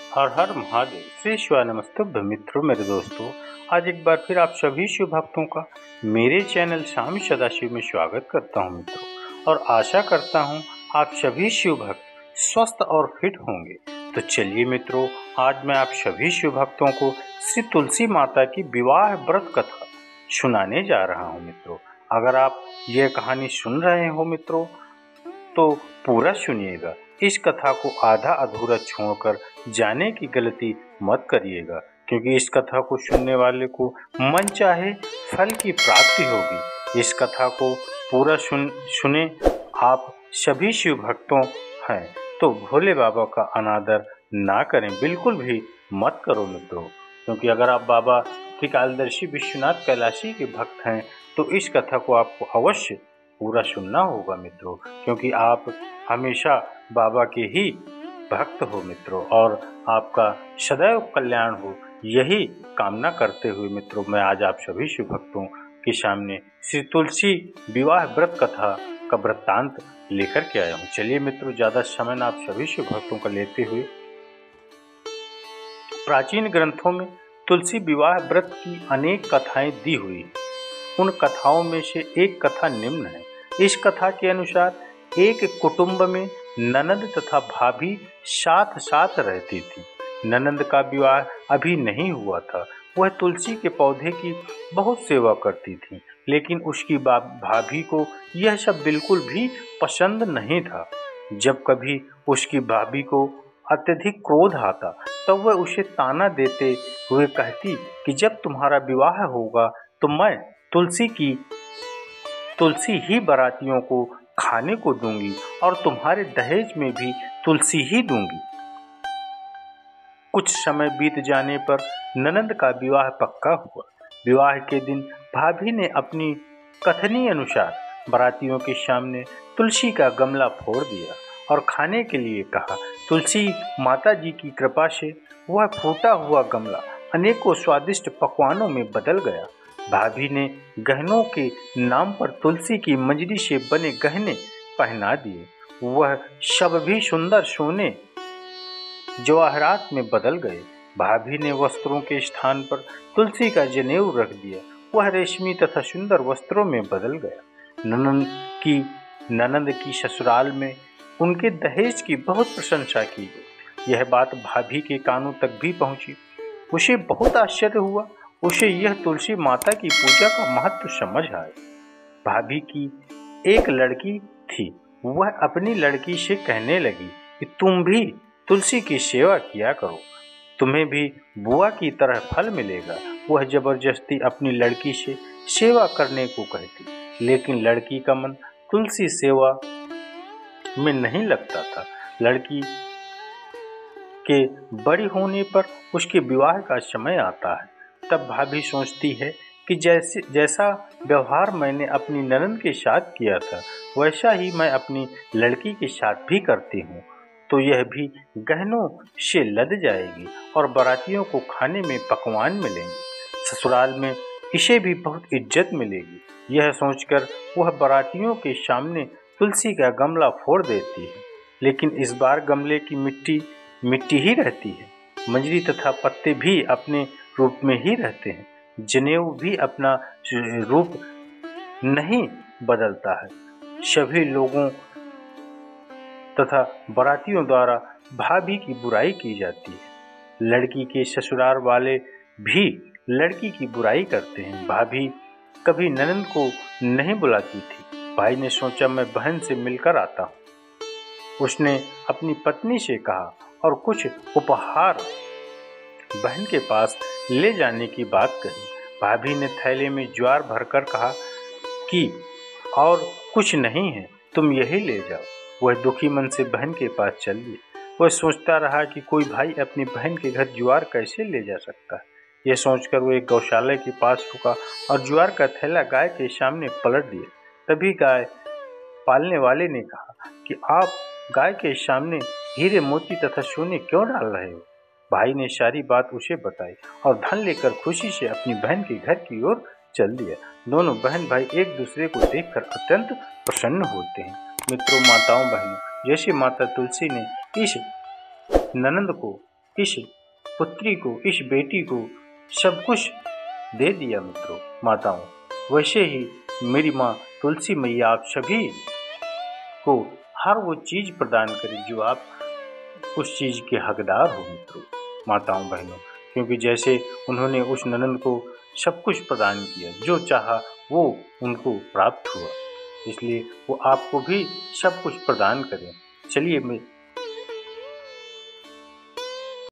हर हर महादेव। श्री शिवानमस्तुभ्यं मित्रों, मेरे दोस्तों, आज एक बार फिर आप सभी शिव भक्तों का मेरे चैनल स्वामी सदाशिव में स्वागत करता हूं मित्रों, और आशा करता हूं आप सभी शिव भक्त स्वस्थ और फिट होंगे। तो चलिए मित्रों, आज मैं आप सभी शिव भक्तों को श्री तुलसी माता की विवाह व्रत कथा सुनाने जा रहा हूं मित्रों। अगर आप ये कहानी सुन रहे हो मित्रों तो पूरा सुनिएगा। इस कथा को आधा अधूरा छोड़कर जाने की गलती मत करिएगा, क्योंकि इस कथा को सुनने वाले को मन चाहे फल की प्राप्ति होगी। इस कथा को पूरा सुने। आप सभी शिव भक्तों हैं तो भोले बाबा का अनादर ना करें, बिल्कुल भी मत करो मित्रों, क्योंकि अगर आप बाबा त्रिकालदर्शी विश्वनाथ कैलाशी के भक्त हैं तो इस कथा को आपको अवश्य पूरा सुनना होगा मित्रों, क्योंकि आप हमेशा बाबा के ही भक्त हो मित्रों, और आपका सदैव कल्याण हो, यही कामना करते हुए मित्रों मैं आज आप सभी शिव भक्तों के सामने श्री तुलसी विवाह व्रत कथा का वृत्तांत लेकर के आया हूँ। चलिए मित्रों, ज़्यादा समय न आप सभी शिव भक्तों का लेते हुए, प्राचीन ग्रंथों में तुलसी विवाह व्रत की अनेक कथाएं दी हुई हैं। उन कथाओं में से एक कथा निम्न है। इस कथा के अनुसार एक कुटुंब में ननद तथा भाभी साथ साथ रहती थी। ननद का विवाह अभी नहीं हुआ था। वह तुलसी के पौधे की बहुत सेवा करती थी, लेकिन उसकी भाभी को यह सब बिल्कुल भी पसंद नहीं था। जब कभी उसकी भाभी को अत्यधिक क्रोध आता तब वह उसे ताना देते हुए कहती कि जब तुम्हारा विवाह होगा तो मैं तुलसी ही बारातियों को खाने को दूंगी और तुम्हारे दहेज में भी तुलसी ही दूंगी। कुछ समय बीत जाने पर ननद का विवाह पक्का हुआ। विवाह के दिन भाभी ने अपनी कथनी अनुसार बारातियों के सामने तुलसी का गमला फोड़ दिया और खाने के लिए कहा। तुलसी माता जी की कृपा से वह फूटा हुआ गमला अनेकों स्वादिष्ट पकवानों में बदल गया। भाभी ने गहनों के नाम पर तुलसी की मंजरी से बने गहने पहना दिए। वह सब भी सुंदर सोने जवाहरात में बदल गए। भाभी ने वस्त्रों के स्थान पर तुलसी का जनेऊ रख दिया। वह रेशमी तथा सुंदर वस्त्रों में बदल गया। ननद की ससुराल में उनके दहेज की बहुत प्रशंसा की गई। यह बात भाभी के कानों तक भी पहुंची। उसे बहुत आश्चर्य हुआ। उसे यह तुलसी माता की पूजा का महत्व समझ आया। भाभी की एक लड़की थी। वह अपनी लड़की से कहने लगी कि तुम भी तुलसी की सेवा किया करो, तुम्हें भी बुआ की तरह फल मिलेगा। वह जबरदस्ती अपनी लड़की से सेवा करने को कहती, लेकिन लड़की का मन तुलसी सेवा में नहीं लगता था। लड़की के बड़ी होने पर उसके विवाह का समय आता है। तब भाभी सोचती है कि जैसा व्यवहार मैंने अपनी ननद के साथ किया था वैसा ही मैं अपनी लड़की के साथ भी करती हूँ, तो यह भी गहनों से लद जाएगी और बारातियों को खाने में पकवान मिलेंगे। ससुराल में इसे भी बहुत इज्जत मिलेगी। यह सोचकर वह बारातियों के सामने तुलसी का गमला फोड़ देती है, लेकिन इस बार गमले की मिट्टी ही रहती है। मंजरी तथा पत्ते भी अपने रूप में ही रहते हैं। जनेऊ भी अपना रूप नहीं बदलता है। सभी लोगों तथा बारातियों द्वारा भाभी की बुराई की जाती है। लड़की के ससुराल वाले भी लड़की की बुराई करते हैं। भाभी कभी ननद को नहीं बुलाती थी। भाई ने सोचा मैं बहन से मिलकर आता हूँ। उसने अपनी पत्नी से कहा और कुछ उपहार बहन के पास ले जाने की बात कही। भाभी ने थैले में ज्वार भरकर कहा कि और कुछ नहीं है, तुम यही ले जाओ। वह दुखी मन से बहन के पास चल दिया। वह सोचता रहा कि कोई भाई अपनी बहन के घर ज्वार कैसे ले जा सकता है। यह सोचकर वो एक गौशाला के पास रुका और ज्वार का थैला गाय के सामने पलट दिया। तभी गाय पालने वाले ने कहा कि आप गाय के सामने हीरे मोती तथा सोने क्यों डाल रहे हो। भाई ने सारी बात उसे बताई और धन लेकर खुशी से अपनी बहन के घर की ओर चल दिया। दोनों बहन भाई एक दूसरे को देखकर अत्यंत प्रसन्न होते हैं। मित्रों, माताओं, बहनों, जैसे माता तुलसी ने इस ननद को इस पुत्री को, इस बेटी को सब कुछ दे दिया मित्रों, माताओं। वैसे ही मेरी माँ तुलसी मैया आप सभी को हर वो चीज़ प्रदान करे जो आप उस चीज़ के हकदार हो मित्रों, माताओं बहनों। क्योंकि जैसे उन्होंने उस ननंद को सब कुछ प्रदान किया, जो चाहा वो उनको प्राप्त हुआ, इसलिए वो आपको भी सब कुछ प्रदान करें। चलिए